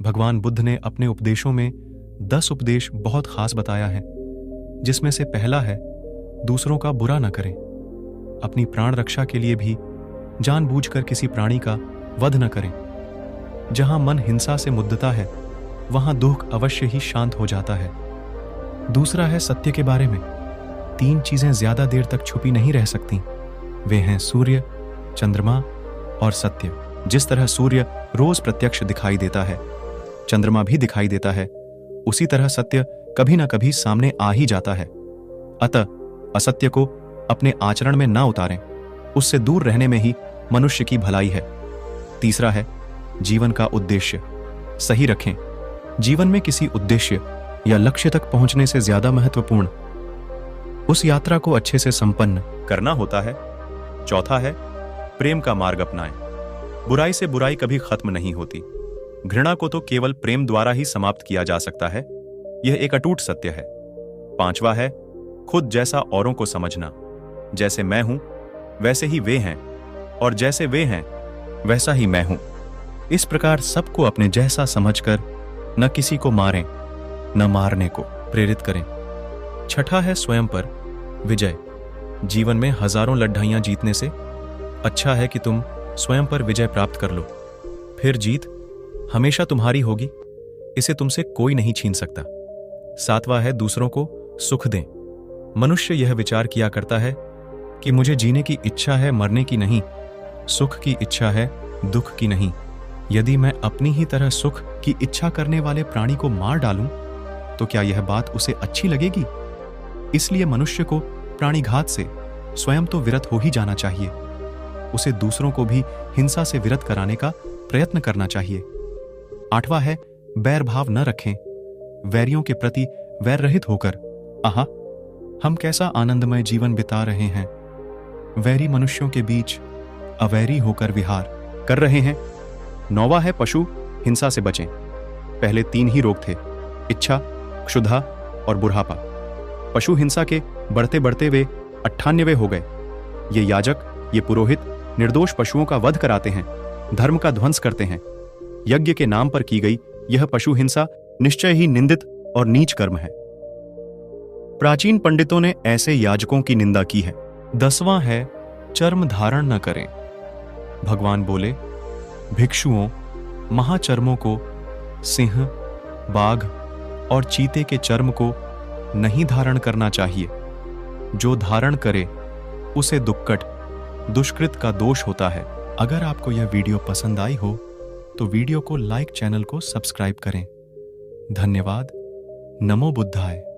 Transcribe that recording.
भगवान बुद्ध ने अपने उपदेशों में 10 उपदेश बहुत खास बताया है, जिसमें से पहला है दूसरों का बुरा न करें। अपनी प्राण रक्षा के लिए भी जानबूझकर किसी प्राणी का वध न करें। जहां मन हिंसा से मुद्दता है वहां दुख अवश्य ही शांत हो जाता है। दूसरा है सत्य के बारे में। 3 चीजें ज्यादा देर तक छुपी नहीं रह सकती। वे हैं सूर्य, चंद्रमा और सत्य। जिस तरह सूर्य रोज प्रत्यक्ष दिखाई देता है, चंद्रमा भी दिखाई देता है, उसी तरह सत्य कभी ना कभी सामने आ ही जाता है। अतः असत्य को अपने आचरण में ना उतारें, उससे दूर रहने में ही मनुष्य की भलाई है। तीसरा है जीवन का उद्देश्य सही रखें। जीवन में किसी उद्देश्य या लक्ष्य तक पहुंचने से ज्यादा महत्वपूर्ण उस यात्रा को अच्छे से संपन्न करना होता है। चौथा है प्रेम का मार्ग अपनाएं। बुराई से बुराई कभी खत्म नहीं होती। घृणा को तो केवल प्रेम द्वारा ही समाप्त किया जा सकता है, यह एक अटूट सत्य है। पांचवा है खुद जैसा औरों को समझना। जैसे मैं हूं वैसे ही वे हैं, और जैसे वे हैं वैसा ही मैं हूं। इस प्रकार सबको अपने जैसा समझकर न किसी को मारें न मारने को प्रेरित करें। छठा है स्वयं पर विजय। जीवन में हजारों लड़ाइयां जीतने से अच्छा है कि तुम स्वयं पर विजय प्राप्त कर लो। फिर जीत हमेशा तुम्हारी होगी, इसे तुमसे कोई नहीं छीन सकता। सातवां है दूसरों को सुख दें। मनुष्य यह विचार किया करता है कि मुझे जीने की इच्छा है, मरने की नहीं। सुख की इच्छा है, दुख की नहीं। यदि मैं अपनी ही तरह सुख की इच्छा करने वाले प्राणी को मार डालूं तो क्या यह बात उसे अच्छी लगेगी? इसलिए मनुष्य को प्राणिघात से स्वयं तो विरत हो ही जाना चाहिए। उसे दूसरों को भी हिंसा से विरत कराने का प्रयत्न करना चाहिए। आठवां है बैर भाव न रखें। वैरियों के प्रति वैर रहित होकर आहा, हम कैसा आनंदमय जीवन बिता रहे हैं। वैरी मनुष्यों के बीच अवैरी होकर विहार कर रहे हैं। 9वां है पशु हिंसा से बचें। पहले 3 ही रोग थे, इच्छा, क्षुधा और बुढ़ापा। पशु हिंसा के बढ़ते बढ़ते वे 98वें हो गए। ये याजक, ये पुरोहित निर्दोष पशुओं का वध कराते हैं, धर्म का ध्वंस करते हैं। यज्ञ के नाम पर की गई यह पशु हिंसा निश्चय ही निंदित और नीच कर्म है। प्राचीन पंडितों ने ऐसे याजकों की निंदा की है। 10वां है चर्म धारण न करें। भगवान बोले, भिक्षुओं, महाचर्मों को, सिंह, बाघ और चीते के चर्म को नहीं धारण करना चाहिए। जो धारण करे उसे दुक्कट, दुष्कृत का दोष होता है। अगर आपको यह वीडियो पसंद आई हो तो वीडियो को लाइक, चैनल को सब्सक्राइब करें। धन्यवाद। नमो बुद्धाय।